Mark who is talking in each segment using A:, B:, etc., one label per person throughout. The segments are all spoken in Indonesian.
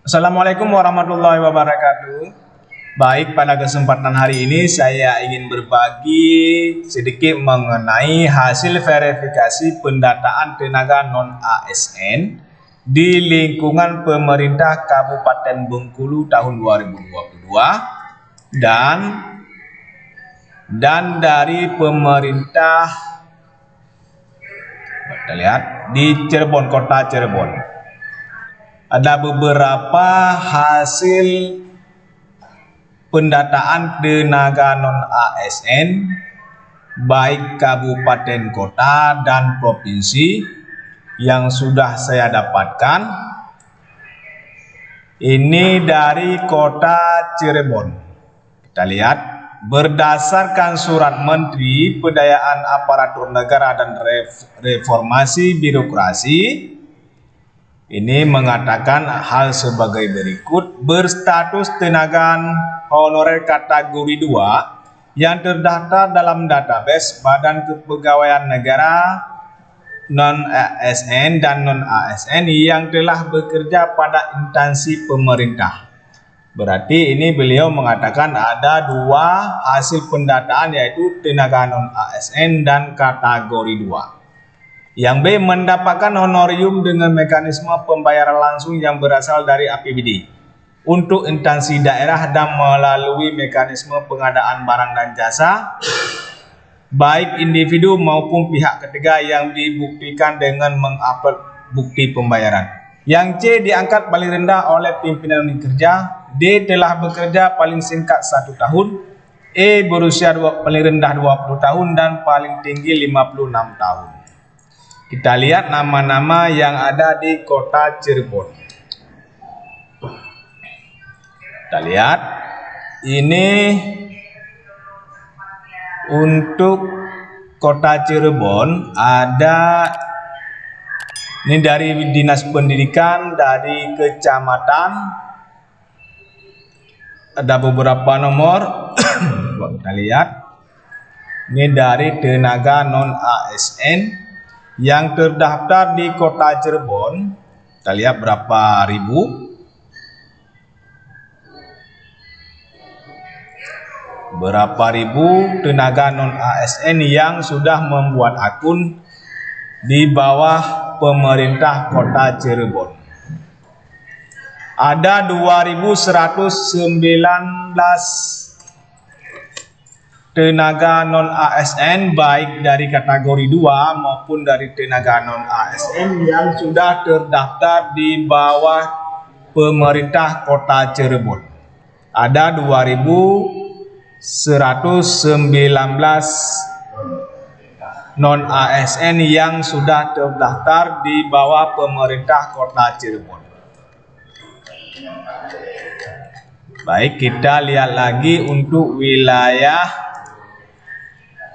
A: Assalamualaikum warahmatullahi wabarakatuh. Baik, pada kesempatan hari ini saya ingin berbagi sedikit mengenai hasil verifikasi pendataan tenaga non-ASN di lingkungan pemerintah Kabupaten Bengkulu tahun 2022 dan dari pemerintah, kita lihat, di Cirebon, kota Cirebon. Ada beberapa hasil pendataan tenaga non-ASN baik kabupaten kota dan provinsi yang sudah saya dapatkan. Ini dari kota Cirebon. Kita lihat, berdasarkan surat Menteri Pendayaan Aparatur Negara dan Reformasi Birokrasi, ini mengatakan hal sebagai berikut: berstatus tenaga honorer kategori 2 yang terdaftar dalam database Badan Kepegawaian Negara non-ASN dan non-ASN yang telah bekerja pada instansi pemerintah. Berarti ini beliau mengatakan ada dua hasil pendataan, yaitu tenaga non-ASN dan kategori 2. Yang B, mendapatkan honorium dengan mekanisme pembayaran langsung yang berasal dari APBD untuk instansi daerah dan melalui mekanisme pengadaan barang dan jasa baik individu maupun pihak ketiga yang dibuktikan dengan mengupload bukti pembayaran. Yang C, diangkat paling rendah oleh pimpinan unit kerja. D, telah bekerja paling singkat 1 tahun. E, berusia paling rendah 20 tahun dan paling tinggi 56 tahun. Kita lihat nama-nama yang ada di kota Cirebon. Kita lihat, ini untuk kota Cirebon ada, ini dari Dinas Pendidikan, dari kecamatan, ada beberapa nomor. Kita lihat, ini dari tenaga non-ASN yang terdaftar di kota Cirebon. Kita lihat berapa ribu. Berapa ribu tenaga non-ASN yang sudah membuat akun di bawah pemerintah kota Cirebon. Ada 2.119 tenaga non-ASN baik dari kategori 2 maupun dari tenaga non-ASN yang sudah terdaftar di bawah pemerintah kota Cirebon. Ada 2.119 non-ASN yang sudah terdaftar di bawah pemerintah kota Cirebon. Baik, kita lihat lagi untuk wilayah.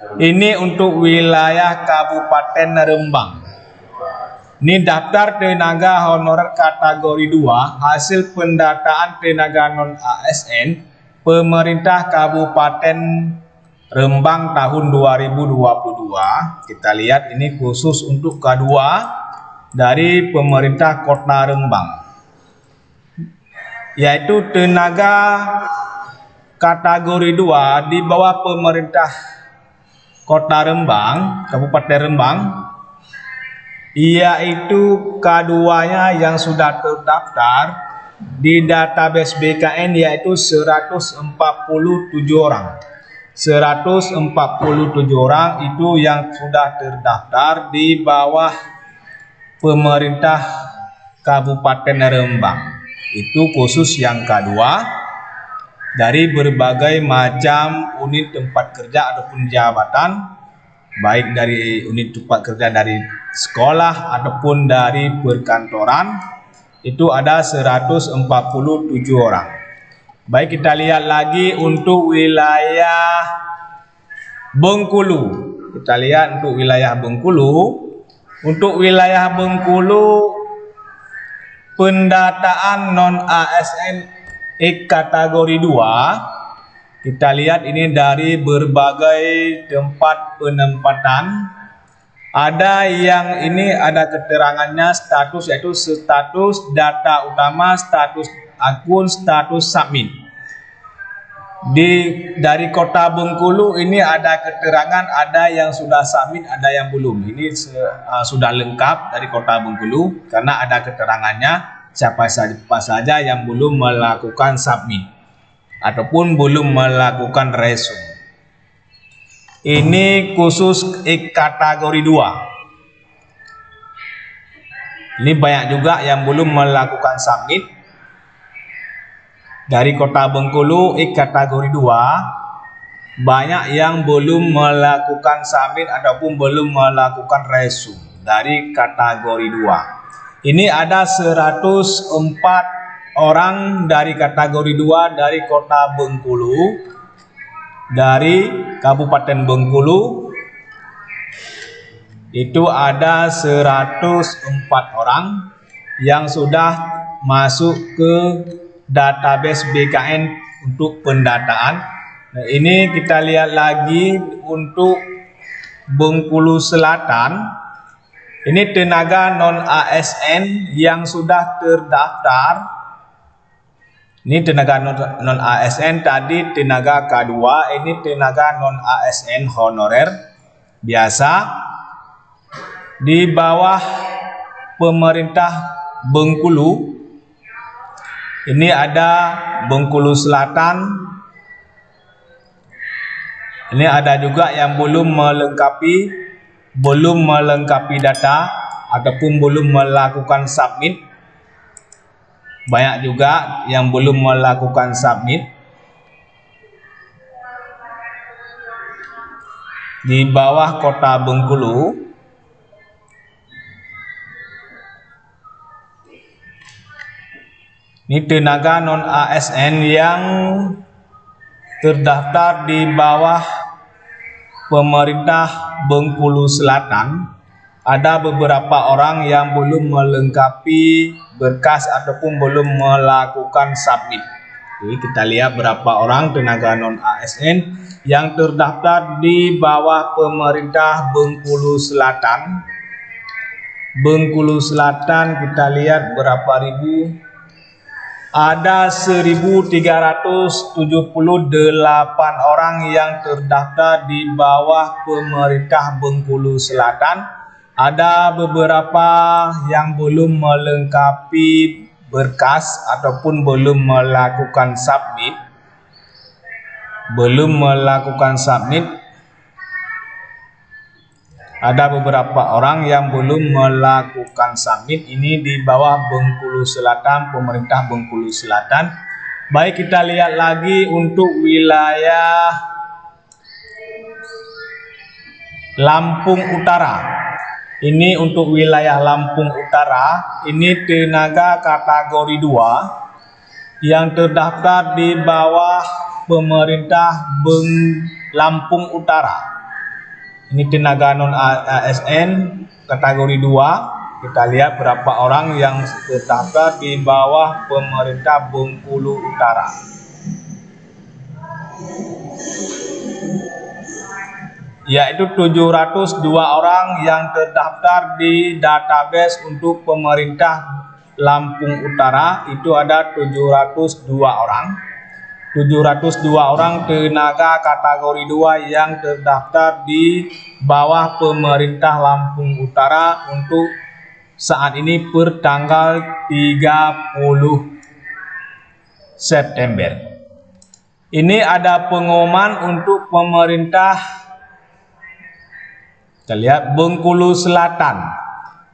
A: Ini untuk wilayah Kabupaten Rembang. Ini daftar tenaga honorer kategori 2 hasil pendataan tenaga non-ASN pemerintah Kabupaten Rembang tahun 2022. Kita lihat, ini khusus untuk K2 dari pemerintah Kota Rembang, yaitu tenaga kategori 2 di bawah pemerintah Kota Rembang, Kabupaten Rembang, yaitu K2-nya yang sudah terdaftar di database BKN, yaitu 147 orang. 147 orang itu yang sudah terdaftar di bawah pemerintah Kabupaten Rembang. Itu khusus yang K2 dari berbagai macam unit tempat kerja ataupun jabatan, baik dari unit tempat kerja dari sekolah ataupun dari perkantoran. Itu ada 147 orang. Baik, kita lihat lagi untuk wilayah Bengkulu. Kita lihat untuk wilayah Bengkulu. Untuk wilayah Bengkulu, pendataan non-ASN kategori 2, kita lihat ini dari berbagai tempat penempatan. Ada yang ini ada keterangannya status, yaitu status data utama, status akun, status submit. Dari Kota Bengkulu ini ada keterangan, ada yang sudah submit, ada yang belum. Ini sudah lengkap dari Kota Bengkulu karena ada keterangannya siapa saja yang belum melakukan submit ataupun belum melakukan resume. Ini khusus kategori 2. Ini banyak juga yang belum melakukan submit. Dari Kota Bengkulu kategori 2 banyak yang belum melakukan submit ataupun belum melakukan resume dari kategori 2. Ini ada 104 orang dari kategori 2 dari Kota Bengkulu, dari Kabupaten Bengkulu. Itu ada 104 orang yang sudah masuk ke database BKN untuk pendataan. Nah, ini kita lihat lagi untuk Bengkulu Selatan. Ini tenaga non ASN yang sudah terdaftar. Ini tenaga non ASN, tadi tenaga K2, ini tenaga non ASN honorer biasa di bawah pemerintah Bengkulu. Ini ada Bengkulu Selatan. Ini ada juga yang belum melengkapi data ataupun belum melakukan submit. Banyak juga yang belum melakukan submit. Di bawah Kota Bengkulu. Ini tenaga non ASN yang terdaftar di bawah pemerintah Bengkulu Selatan. Ada beberapa orang yang belum melengkapi berkas ataupun belum melakukan submit. Jadi kita lihat berapa orang tenaga non ASN yang terdaftar di bawah pemerintah Bengkulu Selatan. Bengkulu Selatan kita lihat berapa ribu. Ada 1.378 orang yang terdaftar di bawah pemerintah Bengkulu Selatan. Ada beberapa yang belum melengkapi berkas ataupun belum melakukan submit. Ada beberapa orang yang belum melakukan submit. Ini di bawah Bengkulu Selatan, pemerintah Bengkulu Selatan. Baik, kita lihat lagi untuk wilayah Lampung Utara. Ini untuk wilayah Lampung Utara. Ini tenaga kategori 2 yang terdaftar di bawah pemerintah Lampung Utara. Ini tenaga non ASN kategori 2. Kita lihat berapa orang yang terdaftar di bawah pemerintah Bengkulu Utara. Yaitu 702 orang yang terdaftar di database untuk pemerintah Lampung Utara. Itu ada 702 orang. 702 orang tenaga kategori 2 yang terdaftar di bawah pemerintah Lampung Utara untuk saat ini per tanggal 30 September. Ini ada pengumuman untuk pemerintah. Kita lihat Bengkulu Selatan.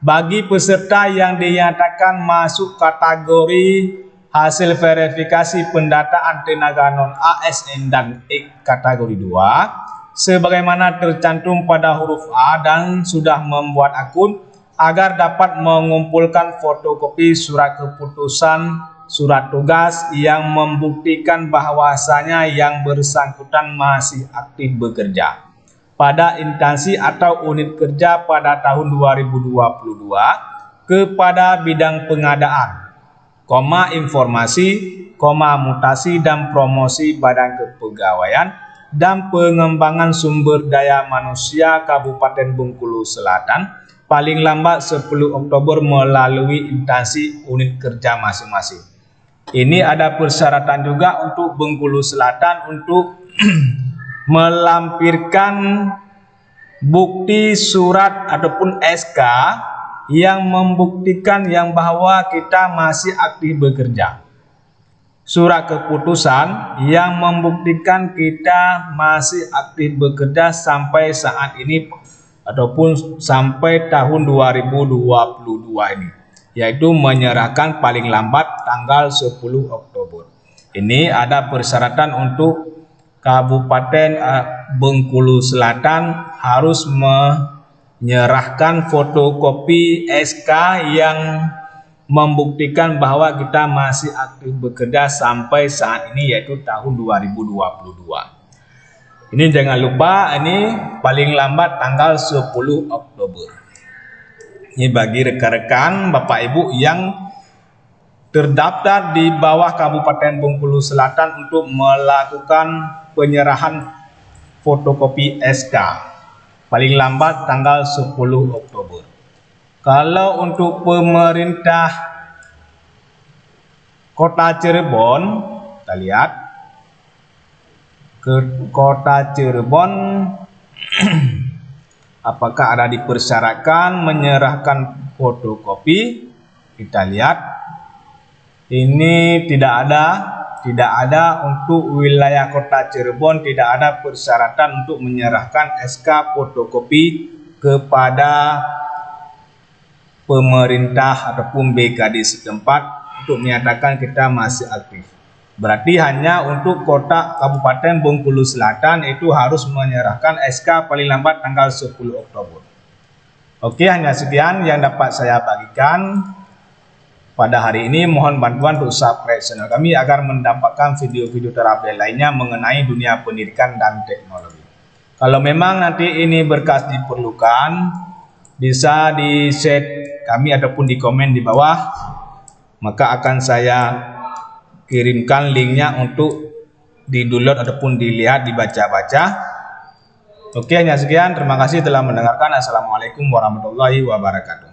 A: Bagi peserta yang dinyatakan masuk kategori hasil verifikasi pendataan tenaga non ASN dan kategori 2, sebagaimana tercantum pada huruf A dan sudah membuat akun, agar dapat mengumpulkan fotokopi surat keputusan surat tugas yang membuktikan bahwasanya yang bersangkutan masih aktif bekerja pada instansi atau unit kerja pada tahun 2022 kepada bidang pengadaan, informasi, mutasi dan promosi badan kepegawaian dan Pengembangan Sumber Daya Manusia Kabupaten Bengkulu Selatan paling lambat 10 Oktober melalui instansi unit kerja masing-masing. Ini ada persyaratan juga untuk Bengkulu Selatan untuk melampirkan bukti surat ataupun SK yang membuktikan bahwa kita masih aktif bekerja. Surat keputusan yang membuktikan kita masih aktif bekerja sampai saat ini ataupun sampai tahun 2022 ini, yaitu menyerahkan paling lambat tanggal 10 Oktober. Ini ada persyaratan untuk Kabupaten Bengkulu Selatan harus menyerahkan fotokopi SK yang membuktikan bahwa kita masih aktif bekerja sampai saat ini, yaitu tahun 2022. Ini jangan lupa, ini paling lambat tanggal 10 Oktober. Ini bagi rekan-rekan Bapak Ibu yang terdaftar di bawah Kabupaten Bengkulu Selatan untuk melakukan penyerahan fotokopi SK paling lambat tanggal 10 Oktober. Kalau untuk pemerintah Kota Cirebon, kita lihat ke Kota Cirebon apakah ada dipersyaratkan menyerahkan fotokopi. Kita lihat ini tidak ada untuk wilayah Kota Cirebon, tidak ada persyaratan untuk menyerahkan SK fotokopi kepada pemerintah ataupun BKD setempat untuk menyatakan kita masih aktif. Berarti hanya untuk kota Kabupaten Bengkulu Selatan itu harus menyerahkan SK paling lambat tanggal 10 Oktober. Oke, hanya sekian yang dapat saya bagikan pada hari ini. Mohon bantuan untuk subscribe channel kami agar mendapatkan video-video terupdate lainnya mengenai dunia pendidikan dan teknologi. Kalau memang nanti ini berkas diperlukan, bisa di-share kami ataupun di komen di bawah, maka akan saya kirimkan linknya untuk di-download ataupun dilihat, dibaca-baca. Oke, hanya sekian. Terima kasih telah mendengarkan. Assalamualaikum warahmatullahi wabarakatuh.